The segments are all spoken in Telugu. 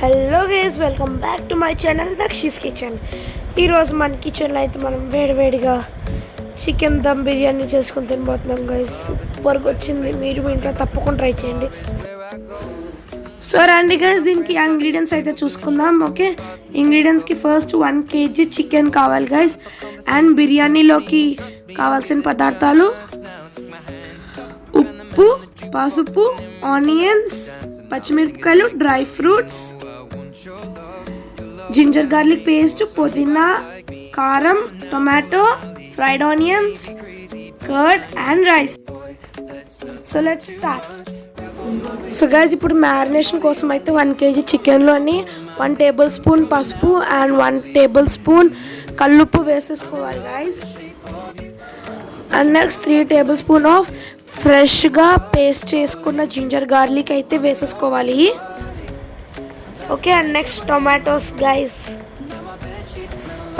Hello guys, welcome back to my channel Dakshi's kitchen. ఈరోజు మన కిచెన్లో అయితే మనం వేడివేడిగా చికెన్ దమ్ బిర్యానీ చేసుకొని తినబోతున్నాం గైస్. సూపర్గా వచ్చింది. మీరు మీ ఇంట్లో తప్పకుండా ట్రై చేయండి. సో రండి గైస్, దీనికి ఇంగ్రీడియంట్స్ అయితే చూసుకుందాం. ఓకే, ఇంగ్రీడియంట్స్కి ఫస్ట్ 1 kg చికెన్ కావాలి గైస్. అండ్ బిర్యానీలోకి కావాల్సిన పదార్థాలు: ఉప్పు, పసుపు, ఆనియన్స్, పచ్చిమిరపకాయలు, dry fruits, ginger garlic paste, పుదీనా, కారం, tomato, fried onions, curd and rice. So let's start. So guys, ఇప్పుడు మ్యారినేషన్ కోసం అయితే 1 kg చికెన్లోని 1 tablespoon పసుపు అండ్ 1 tablespoon కల్లుప్పు వేసేసుకోవాలి guys. And next 3 tablespoon of ఫ్రెష్గా పేస్ట్ చేసుకున్న జింజర్ గార్లిక్ అయితే వేసేసుకోవాలి. Okay, and next tomatoes guys.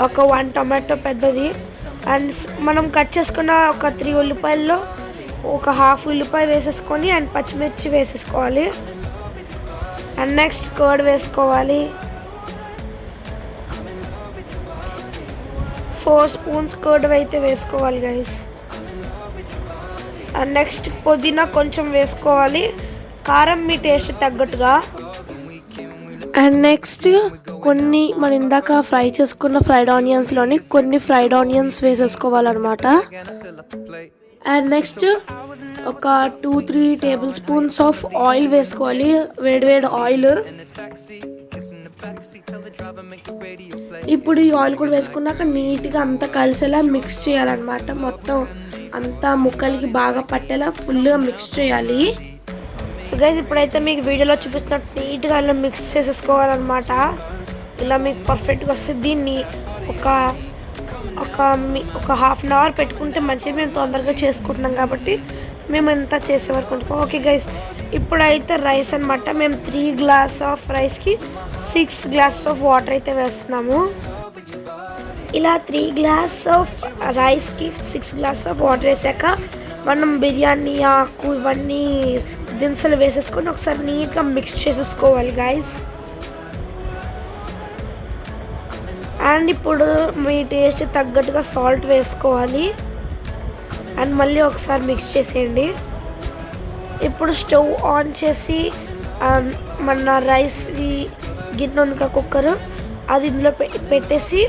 ఒక 1 టొమాటో పెద్దది. అండ్ మనం కట్ చేసుకున్న ఒక 3 ఉల్లిపాయల్లో ఒక హాఫ్ ఉల్లిపాయ వేసేసుకొని అండ్ పచ్చిమిర్చి వేసేసుకోవాలి. అండ్ నెక్స్ట్ కర్డ్ వేసుకోవాలి. 4 spoons కర్డ్ అయితే వేసుకోవాలి గైస్. అండ్ నెక్స్ట్ పుదీనా కొంచెం వేసుకోవాలి, కారం మీ టేస్ట్ తగ్గట్టుగా. అండ్ నెక్స్ట్ కొన్ని మనం ఇందాక ఫ్రై చేసుకున్న ఫ్రైడ్ ఆనియన్స్లోని కొన్ని ఫ్రైడ్ ఆనియన్స్ వేసేసుకోవాలన్నమాట. అండ్ నెక్స్ట్ ఒక 2-3 tablespoons ఆఫ్ ఆయిల్ వేసుకోవాలి, వేడివేడి ఆయిల్. ఇప్పుడు ఈ ఆయిల్ కూడా వేసుకున్నాక నీట్గా అంతా కలిసేలా మిక్స్ చేయాలన్నమాట. మొత్తం అంతా ముక్కలకి బాగా పట్టేలా ఫుల్గా మిక్స్ చేయాలి. సో గైస్, ఇప్పుడైతే మీకు వీడియోలో చూపిస్తున్నట్టు నీట్గా ఇలా మిక్స్ చేసేసుకోవాలన్నమాట. ఇలా మీకు పర్ఫెక్ట్గా వస్తుంది. దీన్ని ఒక హాఫ్ అన్ అవర్ పెట్టుకుంటే మంచిది. మేము తొందరగా చేసుకుంటున్నాం కాబట్టి మేము ఎంత చేసే వరకు ఉంటాం. ఓకే గైస్, ఇప్పుడైతే రైస్ అనమాట. మేము 3 గ్లాస్ ఆఫ్ రైస్కి 6 glasses ఆఫ్ వాటర్ అయితే వేస్తున్నాము. ఇలా 3 గ్లాస్ ఆఫ్ రైస్కి 6 glasses ఆఫ్ వాటర్ వేసాక మనం బిర్యానీ ఆకు ఇవన్నీ దినుసులు వేసేసుకొని ఒకసారి నీట్గా మిక్స్ చేసేసుకోవాలి గైస్. అండ్ ఇప్పుడు మీ టేస్ట్ తగ్గట్టుగా సాల్ట్ వేసుకోవాలి. అండ్ మళ్ళీ ఒకసారి మిక్స్ చేసేయండి. ఇప్పుడు స్టవ్ ఆన్ చేసి మన రైస్ గిన్నె ఉంది కుక్కర్, అది ఇందులో పెట్టేసి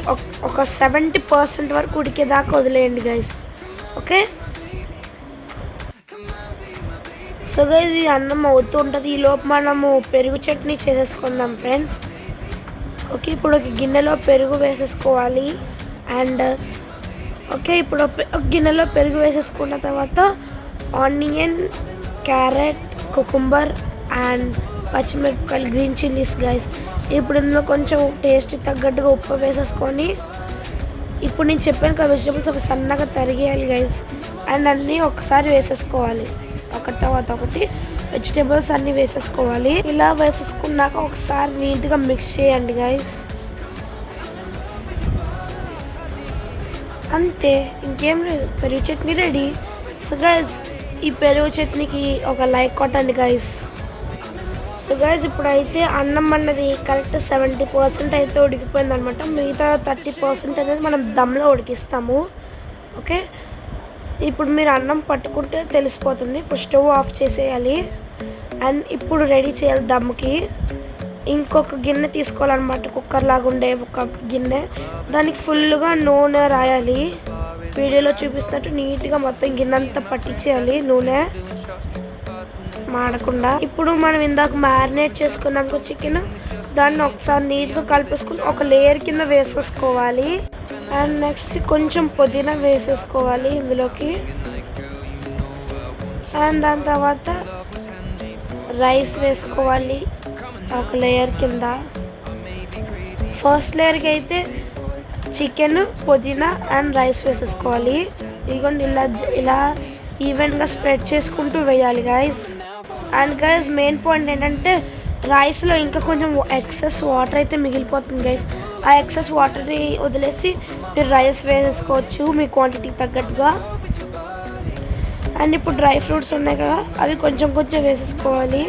ఒక 70% వరకు ఉడికేదాకా వదిలేయండి గైస్. ఓకే, సో గైస్, ఈ అన్నం అవుతూ ఉంటుంది. ఈలోపు మనము పెరుగు చట్నీ చేసేసుకుందాం ఫ్రెండ్స్. ఓకే, ఇప్పుడు ఒక గిన్నెలో పెరుగు వేసేసుకోవాలి. అండ్ ఓకే, ఇప్పుడు ఒక గిన్నెలో పెరుగు వేసేసుకున్న తర్వాత ఆనియన్, క్యారెట్, కుకుంబర్ అండ్ పచ్చిమిరపకాయలు, గ్రీన్ చిల్లీస్ గైస్. ఇప్పుడు ఇందులో కొంచెం టేస్ట్ తగ్గట్టుగా ఉప్పు వేసేసుకొని ఇప్పుడు నేను చెప్పాను కదా వెజిటబుల్స్ ఒక సన్నగా తరిగేయాలి గైస్. అండ్ అన్నీ ఒకసారి వేసేసుకోవాలి, ఒకటి తర్వాత ఒకటి వెజిటబుల్స్ అన్నీ వేసేసుకోవాలి. ఇలా వేసేసుకున్నాక ఒకసారి నీట్గా మిక్స్ చేయండి గైస్. అంతే, ఇంకేం లేదు, పెరుగు చట్నీ రెడీ. సో గైస్, ఈ పెరుగు చట్నీకి ఒక లైక్ కొట్టండి గైస్. సో గైస్, ఇప్పుడైతే అన్నం అన్నది కరెక్ట్ 70% అయితే ఉడికిపోయింది అనమాట. మిగతా 30% అనేది మనం దమ్లో ఉడికిస్తాము. ఓకే, ఇప్పుడు మీరు అన్నం పట్టుకుంటే తెలిసిపోతుంది. ఇప్పుడు స్టవ్ ఆఫ్ చేసేయాలి. అండ్ ఇప్పుడు రెడీ చేయాలి దమ్కి. ఇంకొక గిన్నె తీసుకోవాలన్నమాట, కుక్కర్ లాగా ఉండే ఒక గిన్నె. దానికి ఫుల్గా నూనె రాయాలి. వీడియోలో చూపిస్తున్నట్టు నీట్గా మొత్తం గిన్నె అంతా పట్టించేయాలి నూనె మాడకుండా. ఇప్పుడు మనం ఇందాక మ్యారినేట్ చేసుకున్నాం చికెన్, దాన్ని ఒకసారి నీట్గా కలిపేసుకుని ఒక లేయర్ కింద వేసేసుకోవాలి. అండ్ నెక్స్ట్ కొంచెం పుదీనా వేసేసుకోవాలి ఇందులోకి. అండ్ దాని తర్వాత రైస్ వేసుకోవాలి ఒక లేయర్ కింద. ఫస్ట్ లేయర్కి అయితే చికెన్, పుదీనా అండ్ రైస్ వేసేసుకోవాలి. ఇదిగోండి, ఇలా ఈవెన్గా స్ప్రెడ్ చేసుకుంటూ వేయాలి guys. And guys, main point ఏంటంటే రైస్లో ఇంకా కొంచెం ఎక్సెస్ వాటర్ అయితే మిగిలిపోతుంది గైస్. ఆ ఎక్సెస్ వాటర్ని వదిలేసి మీరు రైస్ వేసేసుకోవచ్చు మీ క్వాంటిటీకి తగ్గట్టుగా. అండ్ ఇప్పుడు డ్రై ఫ్రూట్స్ ఉన్నాయి కదా, అవి కొంచెం కొంచెం వేసేసుకోవాలి.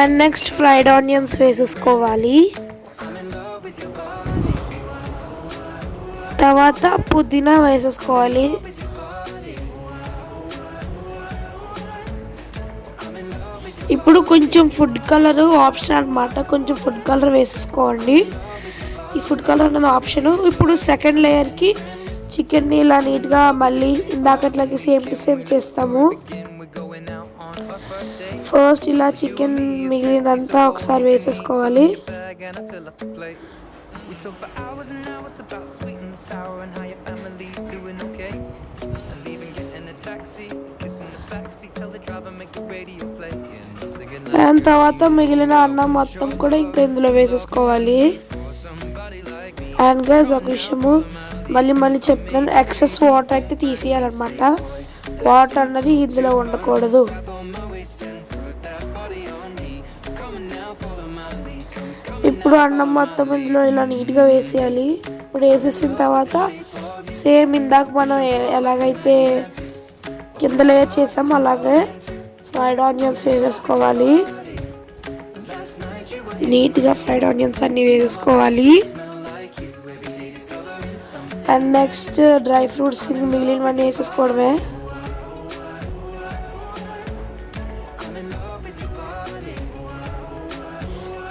అండ్ నెక్స్ట్ ఫ్రైడ్ ఆనియన్స్ వేసేసుకోవాలి. తర్వాత పుదీనా వేసేసుకోవాలి. ఇప్పుడు కొంచెం ఫుడ్ కలర్ ఆప్షన్ అనమాట, కొంచెం ఫుడ్ కలర్ వేసేసుకోండి. ఈ ఫుడ్ కలర్ అనేది ఆప్షన్. ఇప్పుడు సెకండ్ లేయర్కి చికెన్ని ఇలా నీట్గా మళ్ళీ ఇందాకట్లాగే సేమ్ టు సేమ్ చేస్తాము. ఫస్ట్ ఇలా చికెన్ మిగిలినంతా ఒకసారి వేసేసుకోవాలి. అండ్ తర్వాత మిగిలిన అన్నం మొత్తం కూడా ఇంకా ఇందులో వేసేసుకోవాలి. అండ్ గైస్ ఒక విషయము మళ్ళీ చెప్తాను, ఎక్సెస్ వాటర్ అయితే తీసేయాలన్నమాట. వాటర్ అన్నది ఇందులో ఉండకూడదు. ఇప్పుడు అన్నం మొత్తం ఇందులో ఇలా నీట్గా వేసేయాలి. ఇప్పుడు వేసేసిన తర్వాత సేమ్ ఇందాక మనం ఎలాగైతే కింద లేయర్ చేసామో అలాగే ఫ్రైడ్ ఆనియన్స్ వేసేసుకోవాలి. నీట్గా ఫ్రైడ్ ఆనియన్స్ అన్నీ వేసేసుకోవాలి. అండ్ నెక్స్ట్ డ్రై ఫ్రూట్స్ మిగిలినవన్నీ వేసేసుకోవడమే.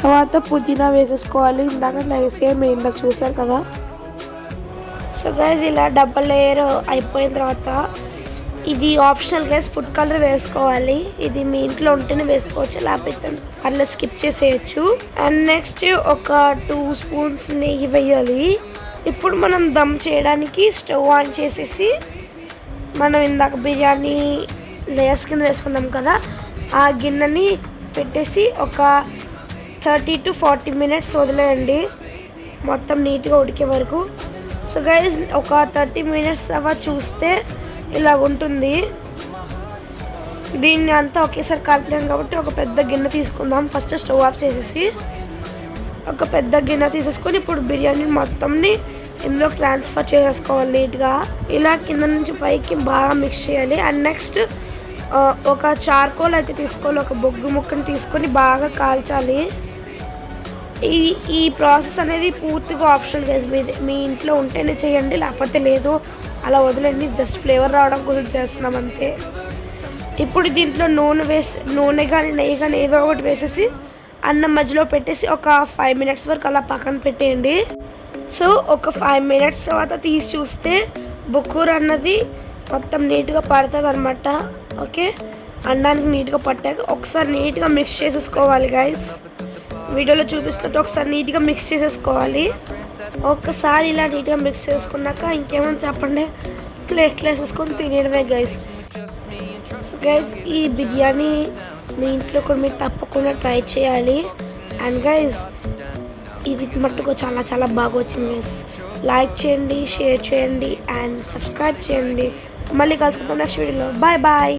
తర్వాత పుదీనా వేసేసుకోవాలి. ఇందాక చూసారు కదా. సో గైస్ ఇలా డబల్ లేయర్ అయిపోయిన తర్వాత ఇది ఆప్షనల్ గైస్, ఫుడ్ కలర్ వేసుకోవాలి. ఇది మీ ఇంట్లో ఉంటేనే వేసుకోవచ్చు, లేకపోతే అట్లా స్కిప్ చేసేయచ్చు. అండ్ నెక్స్ట్ ఒక 2 స్పూన్స్ నెయ్యి వేయాలి. ఇప్పుడు మనం దమ్ చేయడానికి స్టవ్ ఆన్ చేసేసి మనం ఇందాక బిర్యానీ లేయర్స్ కింద వేసుకున్నాం కదా, ఆ గిన్నెని పెట్టేసి ఒక 30 to 40 minutes వదిలేయండి, మొత్తం నీట్గా ఉడికే వరకు. సో గైస్ ఒక 30 minutes తర్వాత చూస్తే ఇలా ఉంటుంది. దీన్ని అంతా ఒకేసారి కలిపాం కాబట్టి ఒక పెద్ద గిన్నె తీసుకుందాం. ఫస్ట్ స్టవ్ ఆఫ్ చేసేసి ఒక పెద్ద గిన్నె తీసేసుకొని ఇప్పుడు బిర్యానీ మొత్తంని ఇందులో ట్రాన్స్ఫర్ చేసేసుకోవాలి నీట్గా. ఇలా కింద నుంచి పైకి బాగా మిక్స్ చేయాలి. అండ్ నెక్స్ట్ ఒక చార్కోల్ అయితే తీసుకోవాలి, ఒక బొగ్గు ముక్కని తీసుకొని బాగా కాల్చాలి. ఈ ప్రాసెస్ అనేది పూర్తిగా ఆప్షనల్ గైస్, మీ ఇంట్లో ఉంటేనే చేయండి, లేకపోతే లేదు అలా వదిలేండి. జస్ట్ ఫ్లేవర్ రావడం కోసం చేస్తున్నాం అంతే. ఇప్పుడు దీంట్లో నూనె కానీ నెయ్యి కానీ ఏదో ఒకటి వేసేసి అన్నం మధ్యలో పెట్టేసి ఒక 5 minutes వరకు అలా పక్కన పెట్టేయండి. సో ఒక 5 minutes తర్వాత తీసి చూస్తే బుక్కూర అన్నది మొత్తం నీట్గా పడుతుంది అనమాట. ఓకే, అన్నానికి నీట్గా పట్టాక ఒకసారి నీట్గా మిక్స్ చేసేసుకోవాలి గైస్. వీడియోలో చూపిస్తున్నట్టు ఒకసారి నీట్గా మిక్స్ చేసేసుకోవాలి. ఒక్కసారి ఇలా నీట్గా మిక్స్ చేసుకున్నాక ఇంకేమైనా చెప్పండి, ప్లేట్లు వేసేసుకొని తినేయడమే గైస్. సో గైస్ ఈ బిర్యానీ మీ ఇంట్లో కూడా మీరు తప్పకుండా ట్రై చేయాలి. అండ్ గైస్ ఇది మట్టుకు చాలా చాలా బాగా వచ్చింది గైస్. లైక్ చేయండి, షేర్ చేయండి అండ్ సబ్స్క్రైబ్ చేయండి. మళ్ళీ కలుసుకుంటాం నెక్స్ట్ వీడియోలో. Bye bye.